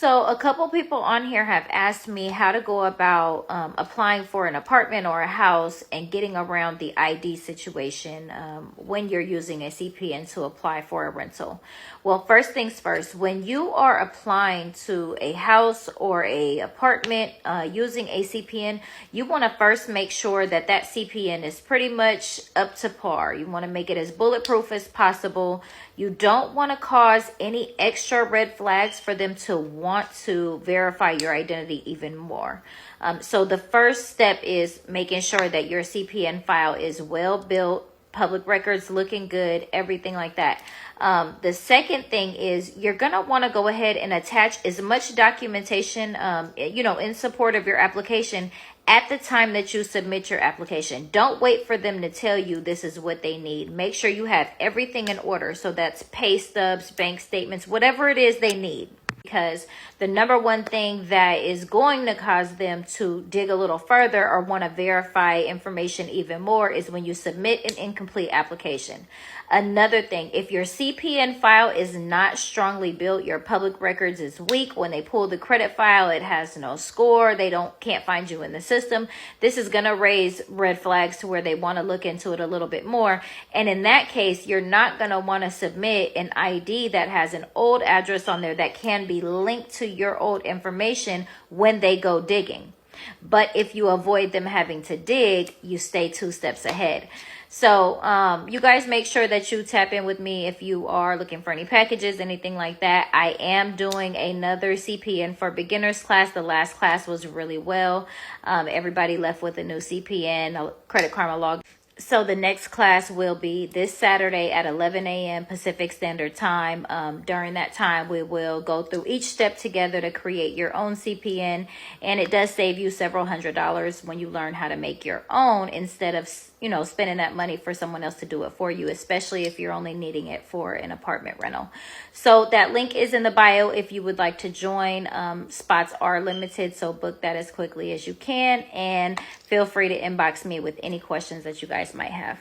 So a couple people on here have asked me how to go about applying for an apartment or a house and getting around the ID situation when you're using a CPN to apply for a rental. Well, first things first, when you are applying to a house or a apartment using a CPN, you want to first make sure that that CPN is pretty much up to par. You want to make it as bulletproof as possible. You don't want to cause any extra red flags for them to want to verify your identity even more. So the first step is making sure that your CPN file is well built, public records looking good, everything like that. The second thing is you're going to want to go ahead and attach as much documentation, in support of your application at the time that you submit your application. Don't wait for them to tell you this is what they need. Make sure you have everything in order. So that's pay stubs, bank statements, whatever it is they need. Because the number one thing that is going to cause them to dig a little further or want to verify information even more is when you submit an incomplete application. Another thing, if your CPN file is not strongly built, your public records is weak. When they pull the credit file, it has no score. They can't find you in the system. This is going to raise red flags to where they want to look into it a little bit more. And in that case, you're not going to want to submit an ID that has an old address on there that can be linked to your old information when they go digging. But if you avoid them having to dig, you stay 2 steps ahead. So you guys make sure that you tap in with me if you are looking for any packages, anything like that. I am doing another CPN for beginners class. The last class was really well. Everybody left with a new CPN, a Credit Karma log. So the next class will be this Saturday at 11 a.m. Pacific Standard Time. During that time, we will go through each step together to create your own CPN. And it does save you several $100s when you learn how to make your own instead of, spending that money for someone else to do it for you, especially if you're only needing it for an apartment rental. So that link is in the bio if you would like to join. Spots are limited, so book that as quickly as you can. And feel free to inbox me with any questions that you guys might have.